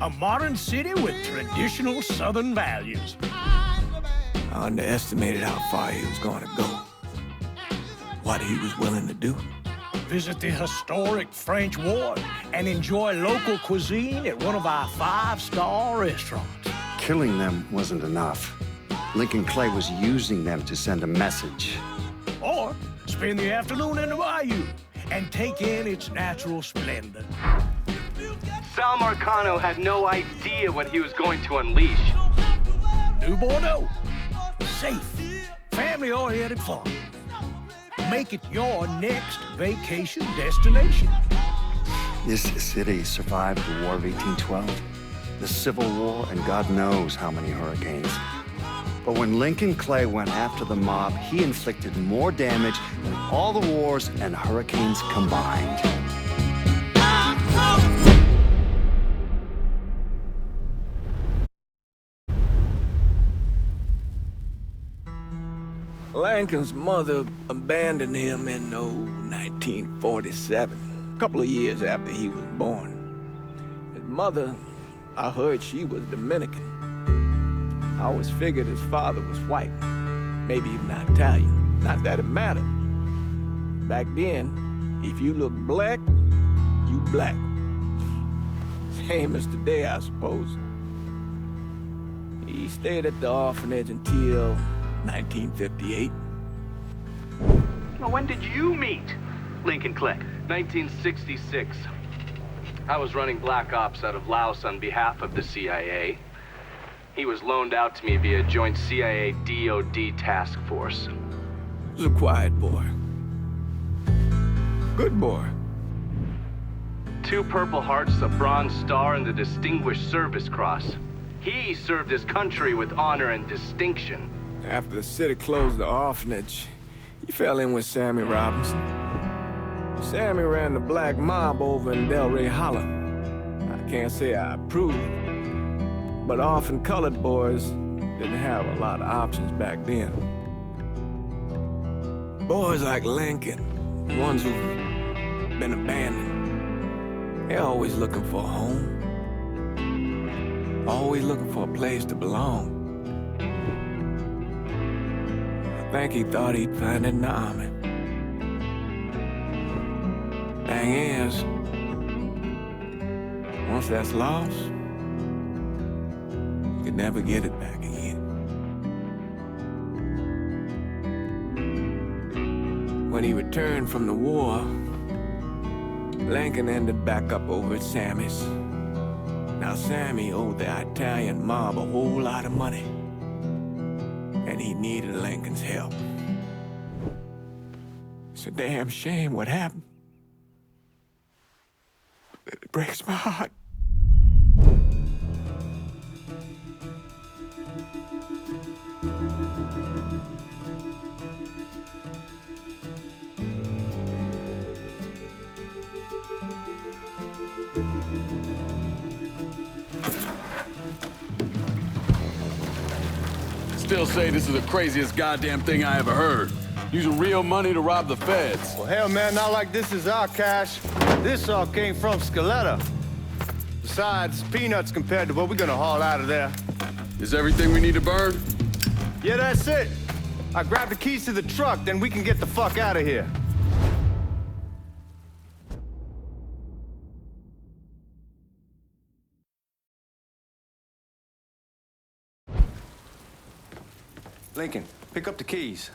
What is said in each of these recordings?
A modern city with traditional Southern values. I underestimated how far he was going to go. What he was willing to do. Visit the historic French Ward and enjoy local cuisine at one of our 5-star restaurants. Killing them wasn't enough. Lincoln Clay was using them to send a message. Or spend the afternoon in the bayou and take in its natural splendor. Sal Marcano had no idea what he was going to unleash. New Bordeaux. Safe, family-oriented fun. Make it your next vacation destination. This city survived the War of 1812, the Civil War, and God knows how many hurricanes. But when Lincoln Clay went after the mob, he inflicted more damage than all the wars and hurricanes combined. Lincoln's mother abandoned him in 1947, a couple of years after he was born. His mother, I heard she was Dominican. I always figured his father was white, maybe even Italian. Not that it mattered. Back then, if you looked black, you black. Same as today, I suppose. He stayed at the orphanage until 1958. Well, when did you meet Lincoln Clay? 1966. I was running Black Ops out of Laos on behalf of the CIA. He was loaned out to me via joint CIA-DOD task force. He was a quiet boy. Good boy. 2 Purple Hearts, a Bronze Star, and the Distinguished Service Cross. He served his country with honor and distinction. After the city closed the orphanage, he fell in with Sammy Robinson. Sammy ran the black mob over in Delray Hollow. I can't say I approve, but orphan colored boys didn't have a lot of options back then. Boys like Lincoln, the ones who've been abandoned, they're always looking for a home. Always looking for a place to belong. I think he thought he'd find it in the army. Thing is, once that's lost, you can never get it back again. When he returned from the war, Lincoln ended back up over at Sammy's. Now Sammy owed the Italian mob a whole lot of money, and he needed Lincoln's help. It's a damn shame what happened. It breaks my heart. Still say this is the craziest goddamn thing I ever heard. Using real money to rob the feds. Well, hell, man, not like this is our cash. This all came from Scaletta. Besides, peanuts compared to what we're gonna haul out of there. Is everything we need to burn? Yeah, that's it. I grabbed the keys to the truck, then we can get the fuck out of here. Lincoln, pick up the keys.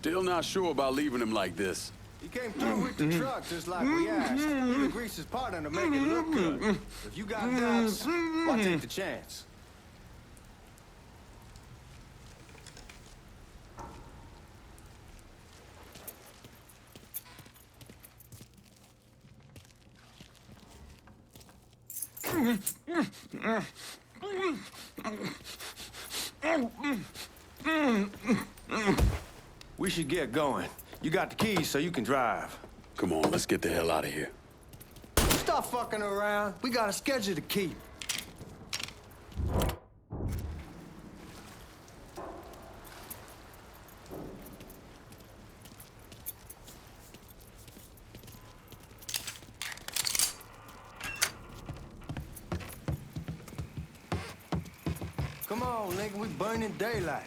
Still not sure about leaving him like this. He came through with the truck just like we asked. Even greased his partner to make it look good. If you got doubts, why take the chance? We should get going. You got the keys so you can drive. Come on, let's get the hell out of here. Stop fucking around. We got a schedule to keep. Come on, nigga, we burning daylight.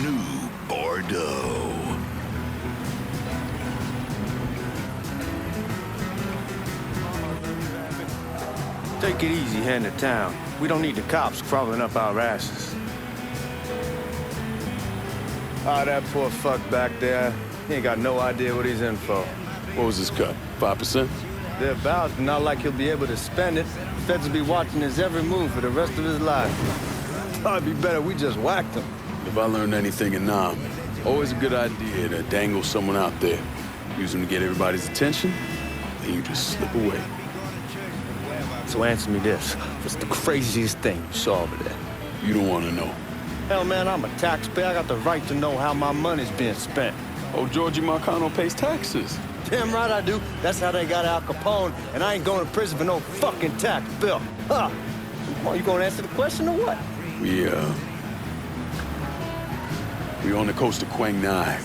New Bordeaux. Take it easy heading to town. We don't need the cops crawling up our asses. Ah, that poor fuck back there. He ain't got no idea what he's in for. What was his cut? 5%? Thereabouts, but not like he'll be able to spend it. Feds will be watching his every move for the rest of his life. Probably be better we just whacked him. If I learned anything in Nam, always a good idea to dangle someone out there. Use them to get everybody's attention, then you just slip away. So answer me this. What's the craziest thing you saw over there? You don't want to know. Hell, man, I'm a taxpayer. I got the right to know how my money's being spent. Oh, Georgie Marcano pays taxes. Damn right I do. That's how they got Al Capone, and I ain't going to prison for no fucking tax bill. Huh? Come on, you gonna answer the question or what? We on the coast of Quang Nai,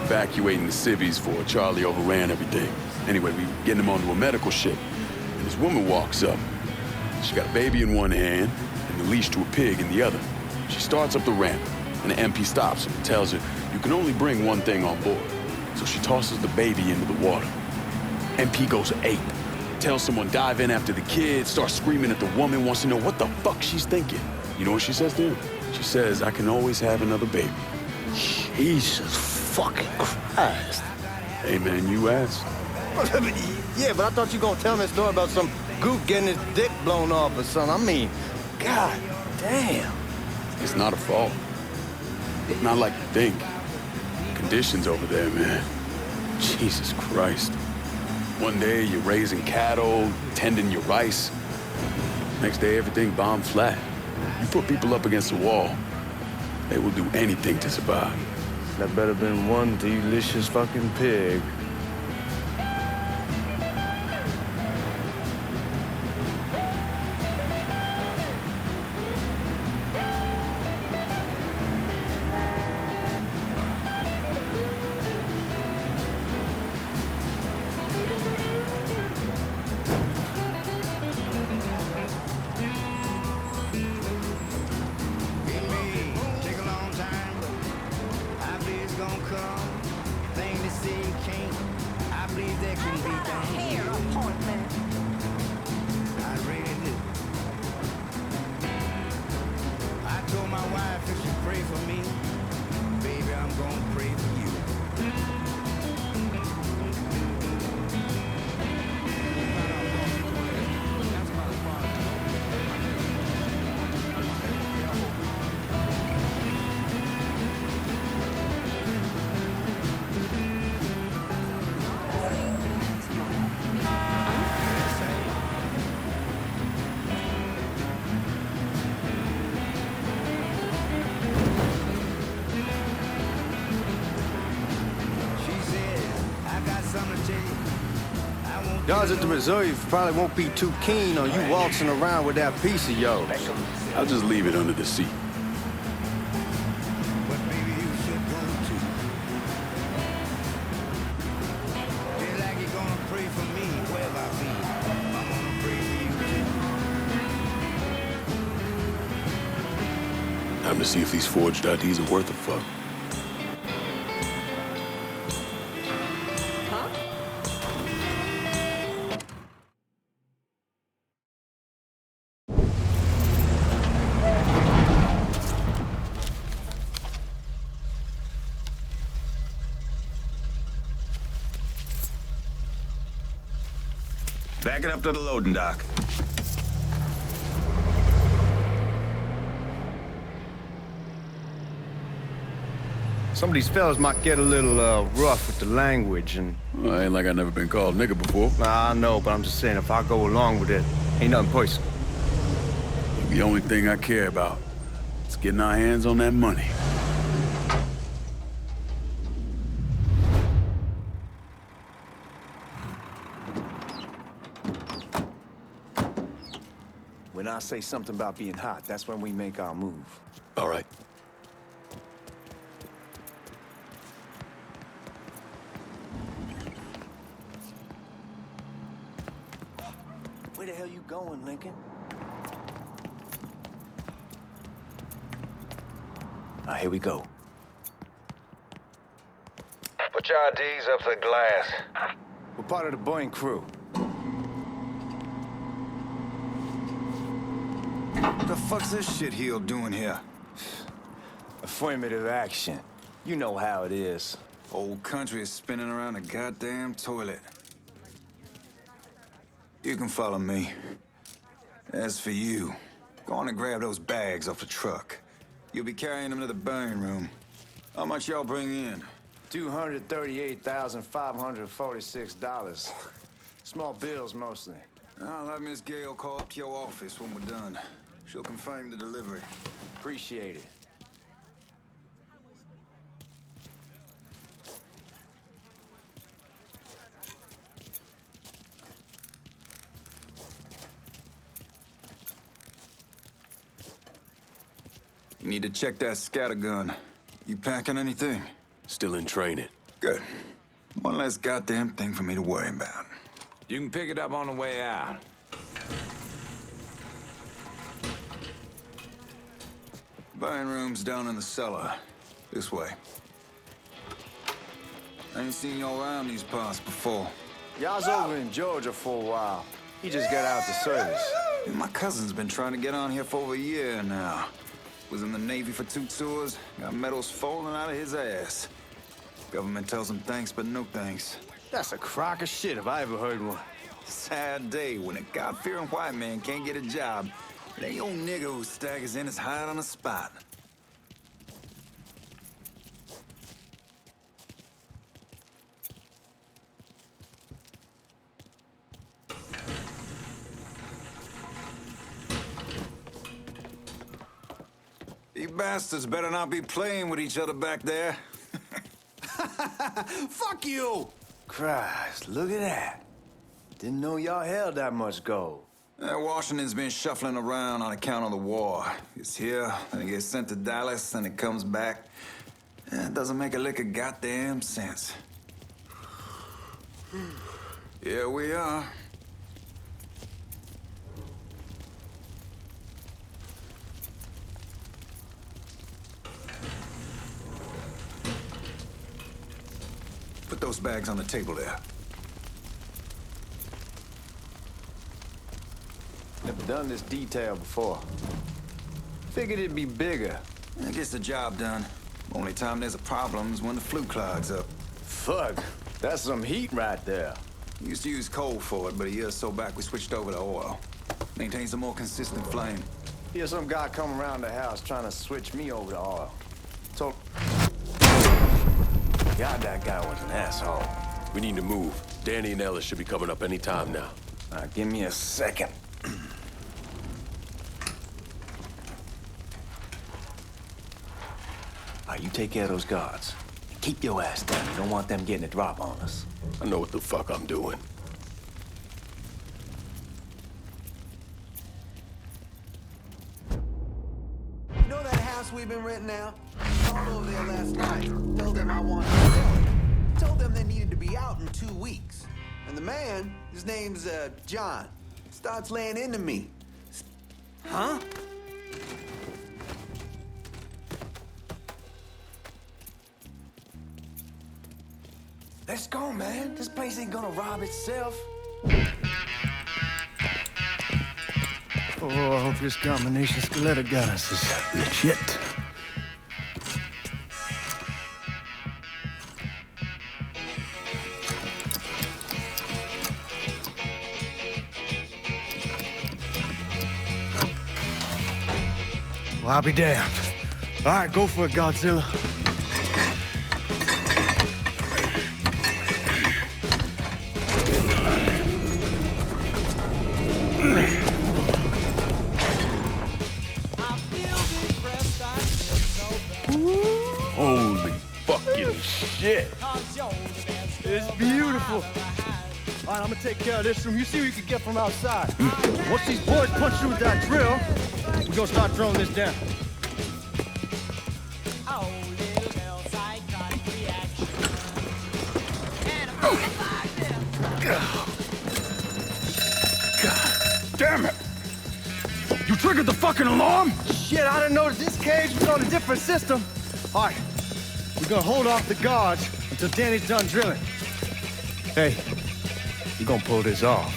evacuating the civvies for Charlie overran everything. Anyway, we getting him onto a medical ship, and this woman walks up. She got a baby in one hand and the leash to a pig in the other. She starts up the ramp, and the MP stops her and tells her, you can only bring one thing on board. So she tosses the baby into the water. MP goes ape, tells someone dive in after the kid, starts screaming at the woman, wants to know what the fuck she's thinking. You know what she says to him? She says, I can always have another baby. Jesus fucking Christ. Hey, man, you asked. Yeah, but I thought you gonna tell me a story about some gook getting his dick blown off or something. I mean, god damn. It's not a fault. Not like you think. Conditions over there, man. Jesus Christ. One day you're raising cattle, tending your rice. Next day everything bombed flat. You put people up against the wall, they will do anything to survive. That better been one delicious fucking pig. Guys at the reserve probably won't be too keen on you waltzing around with that piece of yours. I'll just leave it under the seat. But maybe you should go too. Feel like you're gonna pray for me wherever I be. I'm gonna pray for you too. Time to see if these forged IDs are worth a fuck. Back it up to the loading dock. Some of these fellas might get a little rough with the language, and Well, ain't like I never been called nigga before. I know, but I'm just saying, if I go along with it, ain't nothing personal. The only thing I care about is getting our hands on that money. When I say something about being hot, that's when we make our move. All right. Where the hell you going, Lincoln? Here we go. Put your IDs up to the glass. We're part of the Boeing crew. What the fuck's this shitheel doing here? Affirmative action. You know how it is. Whole country is spinning around a goddamn toilet. You can follow me. As for you, go on and grab those bags off the truck. You'll be carrying them to the burn room. How much y'all bring in? $238,546. Small bills, mostly. I'll have Miss Gale call up to your office when we're done. She'll confirm the delivery. Appreciate it. You need to check that scattergun. You packing anything? Still in training. Good. One less goddamn thing for me to worry about. You can pick it up on the way out. Burn room's down in the cellar. This way. I ain't seen y'all around these parts before. Y'all's over in Georgia for a while. He just got out the service. My cousin's been trying to get on here for over a year now. Was in the Navy for 2 tours, got medals falling out of his ass. Government tells him thanks, but no thanks. That's a crock of shit if I ever heard one. Sad day when a God-fearing white man can't get a job. And any old nigga who staggers in is hired on the spot. You bastards better not be playing with each other back there. Fuck you! Christ, look at that. Didn't know y'all held that much gold. Washington's been shuffling around on account of the war. It's here, then it gets sent to Dallas, then it comes back. It doesn't make a lick of goddamn sense. Here we are. Put those bags on the table there. Never done this detail before. Figured it'd be bigger. It gets the job done. Only time there's a problem is when the flue clogs up. Fuck, that's some heat right there. We used to use coal for it, but a year or so back we switched over to oil. Maintains a more consistent flame. Here's some guy come around the house trying to switch me over to oil. So, God, that guy was an asshole. We need to move. Danny and Ellis should be coming up any time now. Give me a second. You take care of those guards. Keep your ass down. You don't want them getting a drop on us. I know what the fuck I'm doing. You know that house we've been renting out? I called over there last night. Told them I wanted to sell it. Told them they needed to be out in 2 weeks. And the man, his name's John, starts laying into me. Huh? Let's go, man. This place ain't gonna rob itself. Oh, I hope this combination stiletto got us is legit. Well, I'll be damned. All right, go for it, Godzilla. Holy fucking shit. It's beautiful. All right, I'm gonna take care of this room. You see what you can get from outside. Once these boys punch through with that drill, we're gonna start throwing this down. God damn it. You triggered the fucking alarm? Shit, I didn't know that this cage was on a different system. All right, we're gonna hold off the guards until Danny's done drilling. Hey, we're gonna pull this off.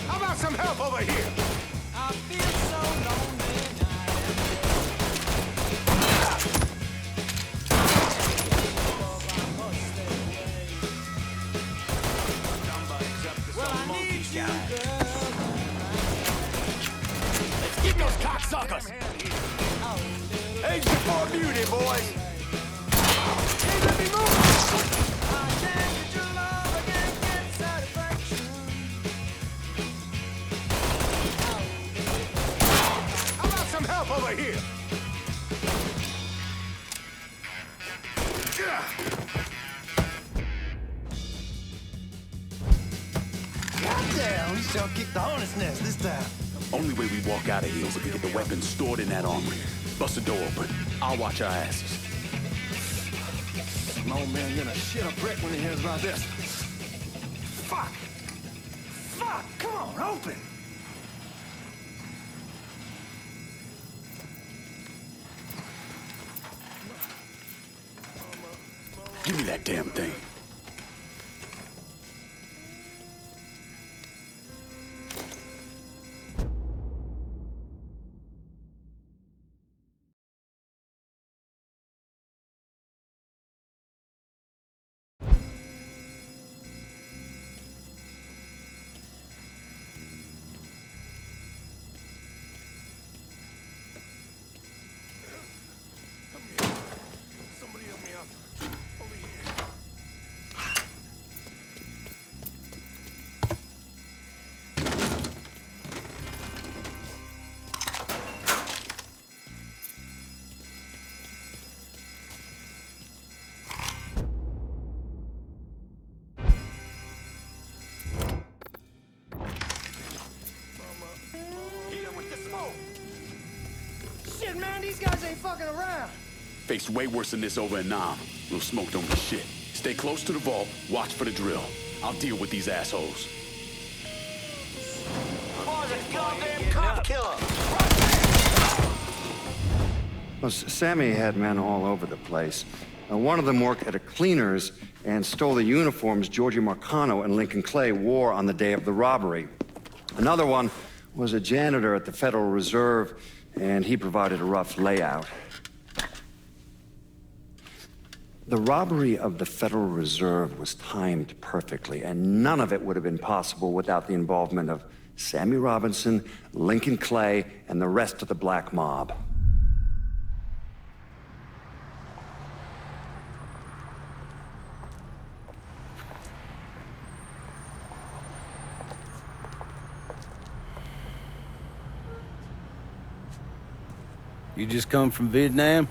How about some help over here? I feel so lonely well, I need you, girl. Let's get those cocksuckers! Ain't you for beauty, boys? Hey, let me move! How about some help over here? Goddamn, we shall kick the hornet's nest this time. Only way we walk out of here is if we get the weapons stored in that armory. Bust the door open. I'll watch our asses. My old man gonna shit a brick when he hears about this. Fuck! Fuck! Come on, open! Give me that damn thing. Somebody help me out. Over here. Shit, man, these guys ain't fucking around. Faced way worse than this over in Nam. Little smoke don't be shit. Stay close to the vault, watch for the drill. I'll deal with these assholes. Well, Sammy had men all over the place. One of them worked at a cleaner's and stole the uniforms Georgie Marcano and Lincoln Clay wore on the day of the robbery. Another one was a janitor at the Federal Reserve, and he provided a rough layout. The robbery of the Federal Reserve was timed perfectly, and none of it would have been possible without the involvement of Sammy Robinson, Lincoln Clay, and the rest of the black mob. You just come from Vietnam?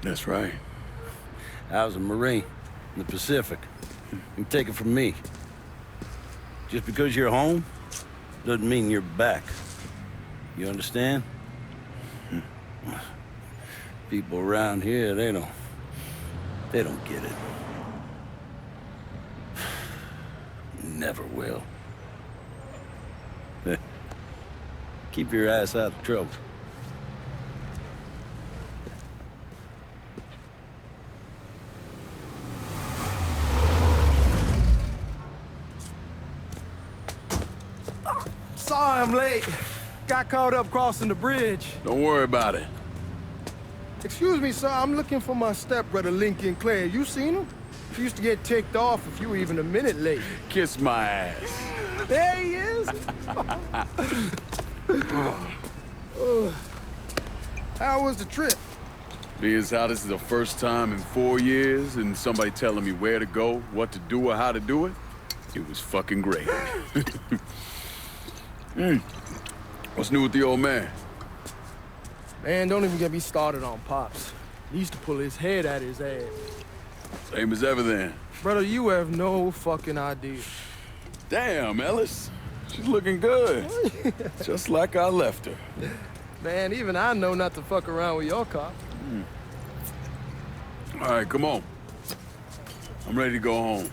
That's right. I was a Marine in the Pacific. You take it from me. Just because you're home doesn't mean you're back. You understand? People around here, they don't get it. Never will. Keep your ass out of trouble. Sorry I'm late. Got caught up crossing the bridge. Don't worry about it. Excuse me, sir. I'm looking for my stepbrother, Lincoln Clay. You seen him? He used to get ticked off if you were even a minute late. Kiss my ass. There he is. How was the trip? Being as how this is the first time in 4 years and somebody telling me where to go, what to do, or how to do it, it was fucking great. What's new with the old man? Man, don't even get me started on Pops. He used to pull his head out his ass. Same as ever then. Brother, you have no fucking idea. Damn, Ellis. She's looking good. Just like I left her. Man, even I know not to fuck around with your cop. All right, come on. I'm ready to go home.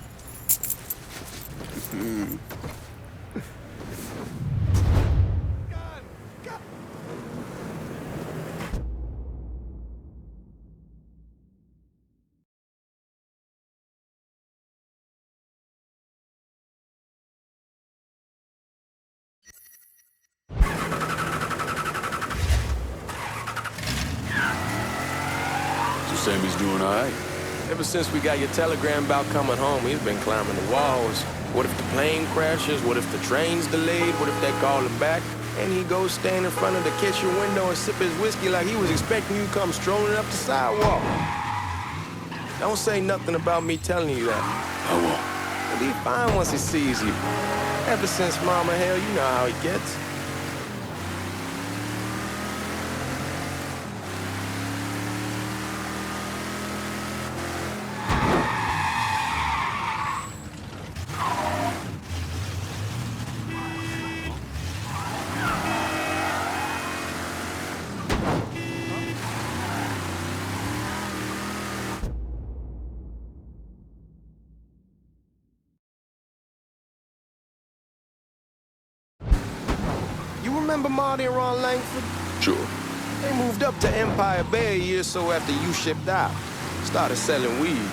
Sammy's doing all right. Ever since we got your telegram about coming home, he's been climbing the walls. What if the plane crashes? What if the train's delayed? What if they call him back? And he goes stand in front of the kitchen window and sip his whiskey like he was expecting you to come strolling up the sidewalk. Don't say nothing about me telling you that. I won't. He'll be fine once he sees you. Ever since Mama Hell, you know how he gets. Remember Marty and Ron Langford? Sure. They moved up to Empire Bay a year or so after you shipped out. Started selling weed.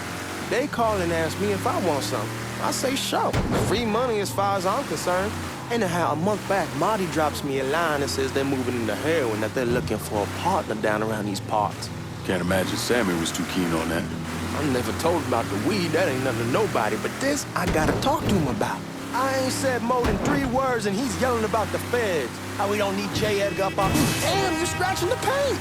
They call and ask me if I want something. I say, sure. Free money as far as I'm concerned. Anyhow, a month back, Marty drops me a line and says they're moving into heroin, that they're looking for a partner down around these parts. Can't imagine Sammy was too keen on that. I never told him about the weed. That ain't nothing to nobody. But this, I gotta talk to him about. I ain't said more than 3 words and he's yelling about the feds. How we don't need J. Edgar up our... Damn, you're scratching the paint.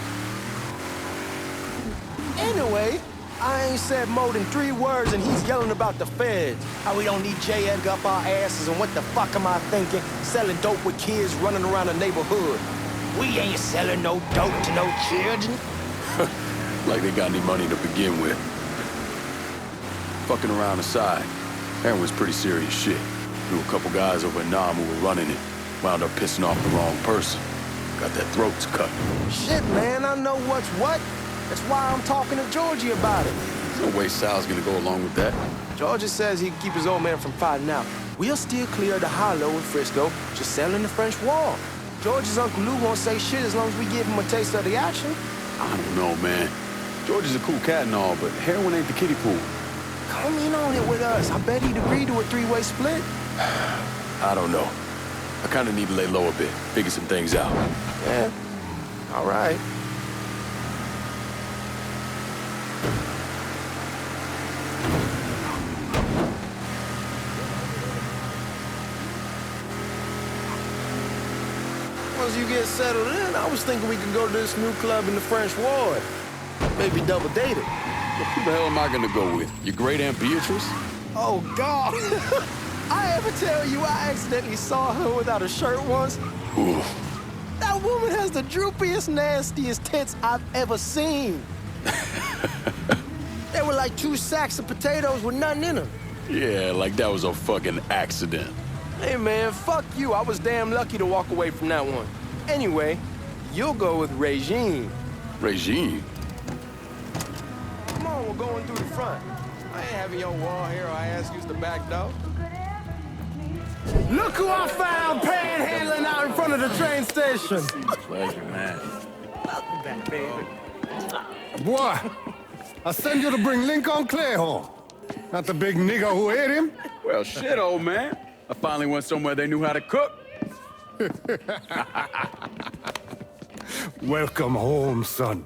Anyway, I ain't said more than 3 words and he's yelling about the feds. How we don't need J. Edgar up our asses, and what the fuck am I thinking? Selling dope with kids running around the neighborhood. We ain't selling no dope to no children. Like they got any money to begin with. Fucking around aside, heroin's pretty serious shit. Knew a couple guys over in Nam who were running it. Wound up pissing off the wrong person. Got their throats cut. Shit, man, I know what's what. That's why I'm talking to Georgie about it. There's no way Sal's gonna go along with that. Georgie says he can keep his old man from fighting out. We'll steer clear of the hollow in Frisco, just selling the French Wall. George's Uncle Lou won't say shit as long as we give him a taste of the action. I don't know, man. George is a cool cat and all, but heroin ain't the kiddie pool. Come in on it with us. I bet he'd agree to a 3-way split. I don't know. I kind of need to lay low a bit, figure some things out. Yeah, all right. Once you get settled in, I was thinking we could go to this new club in the French Ward. Maybe double date it. Who the hell am I gonna go with? Your great Aunt Beatrice? Oh, God. I ever tell you I accidentally saw her without a shirt once? Ooh. That woman has the droopiest, nastiest tits I've ever seen. They were like 2 sacks of potatoes with nothing in them. Yeah, like that was a fucking accident. Hey, man, fuck you. I was damn lucky to walk away from that one. Anyway, you'll go with Regine. Regine? Come on, we're going through the front. I ain't having your wall here or I ask you the back door. Look who I found panhandling out in front of the train station. Pleasure, man. Welcome back, baby. Boy, I sent you to bring Lincoln Clay home. Not the big nigger who ate him. Well, shit, old man. I finally went somewhere they knew how to cook. Welcome home, son.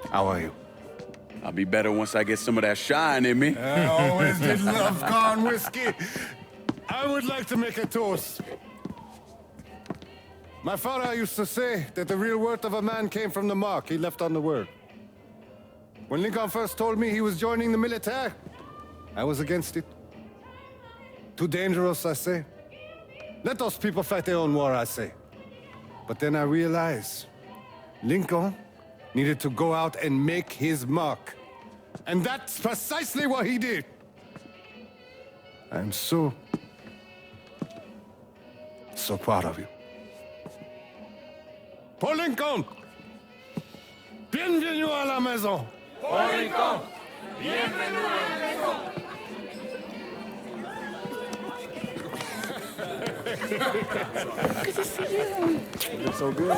How are you? I'll be better once I get some of that shine in me. I always did love corn whiskey. I would like to make a toast. My father used to say that the real worth of a man came from the mark he left on the world. When Lincoln first told me he was joining the military, I was against it. Too dangerous, I say. Let those people fight their own war, I say. But then I realized Lincoln needed to go out and make his mark. And that's precisely what he did. I'm so proud of you. Paul Lincoln! Bienvenue à la maison! Paul Lincoln, bienvenue à la maison. It's so good.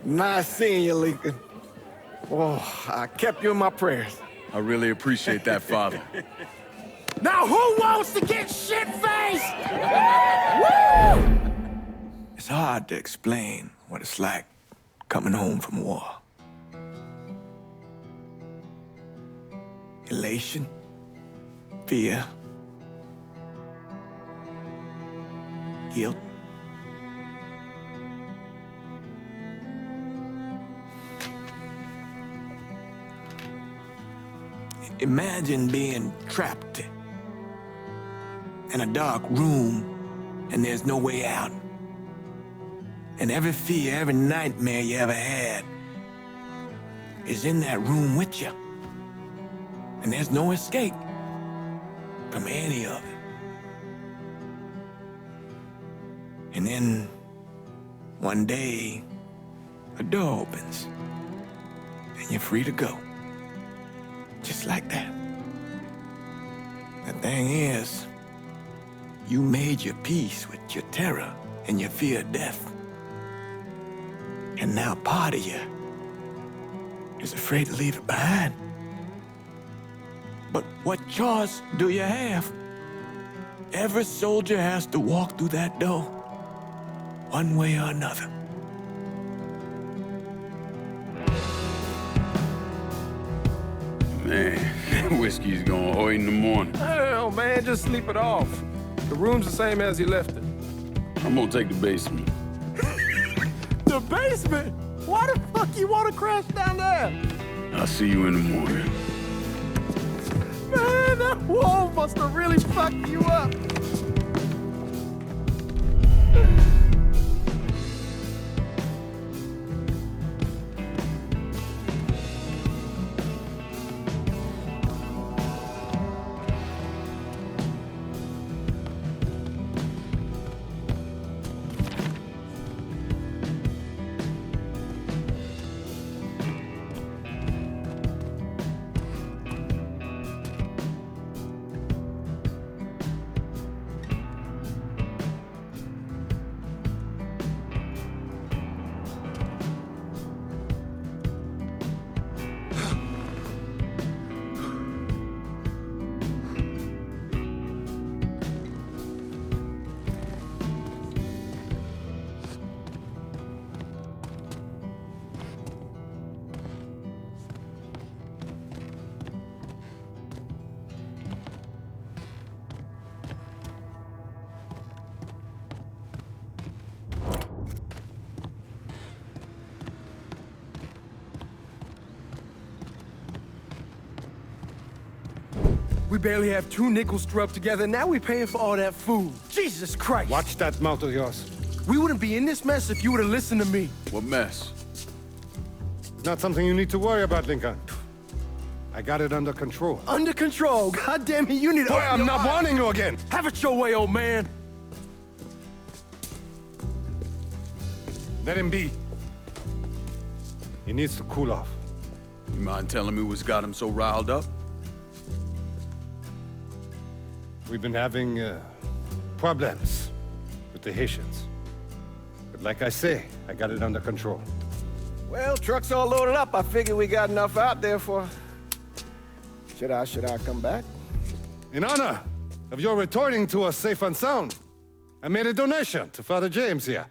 Nice seeing you, Lincoln. Oh, I kept you in my prayers. I really appreciate that, Father. Now who wants to get shit-faced? It's hard to explain what it's like coming home from war. Elation, fear, guilt. Imagine being trapped in a dark room and there's no way out. And every fear, every nightmare you ever had is in that room with you. And there's no escape from any of it. And then one day, a door opens and you're free to go. Just like that. The thing is, you made your peace with your terror and your fear of death. And now part of you is afraid to leave it behind. But what choice do you have? Every soldier has to walk through that door, one way or another. Man, that whiskey's going hoy in the morning. Hell, man, just sleep it off. The room's the same as you left it. I'm gonna take the basement. The basement? Why the fuck you want to crash down there? I'll see you in the morning. Man, that wall must have really fucked you up. We barely have 2 nickels to rub together, now we paying for all that food. Jesus Christ! Watch that mouth of yours. We wouldn't be in this mess if you would have listened to me. What mess? Not something you need to worry about, Lincoln. I got it under control. Under control. God damn it, you need to... Boy, I'm not warning you again. Have it your way, old man. Let him be. He needs to cool off. You mind telling me what's got him so riled up? We've been having problems with the Haitians. But like I say, I got it under control. Well, truck's all loaded up. I figure we got enough out there for... Should I come back? In honor of your returning to us safe and sound, I made a donation to Father James here.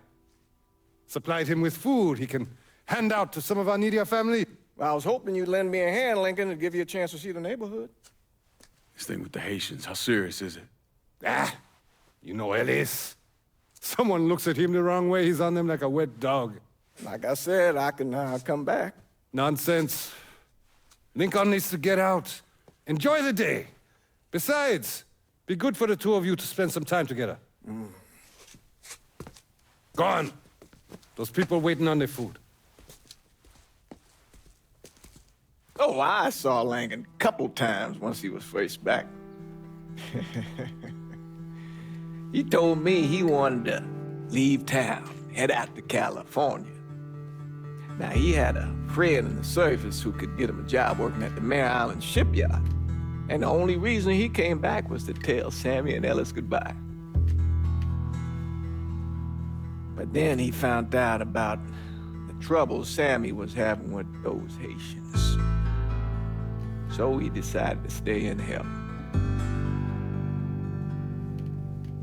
Supplied him with food he can hand out to some of our needier family. Well, I was hoping you'd lend me a hand, Lincoln, and give you a chance to see the neighborhood. This thing with the Haitians, how serious is it? Ah, you know Ellis. Someone looks at him the wrong way, he's on them like a wet dog. Like I said, I can come back. Nonsense. Lincoln needs to get out. Enjoy the day. Besides, be good for the two of you to spend some time together. Go on. Those people waiting on their food. Oh, I saw Lincoln a couple times once he was first back. He told me he wanted to leave town, head out to California. Now, he had a friend in the service who could get him a job working at the Mare Island shipyard. And the only reason he came back was to tell Sammy and Ellis goodbye. But then he found out about the trouble Sammy was having with those Haitians. So he decided to stay and help.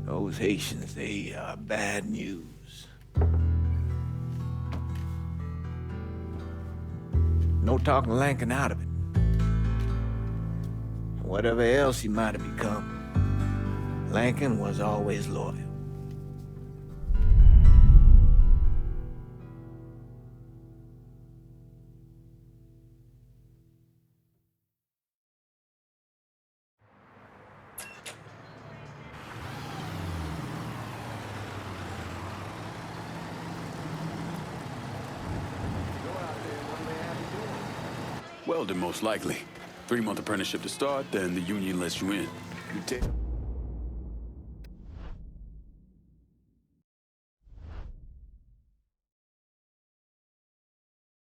Those Haitians, they are bad news. No talking Lincoln out of it. Whatever else he might have become, Lincoln was always loyal. Welding, most likely. 3-month apprenticeship to start, then the union lets you in. You take...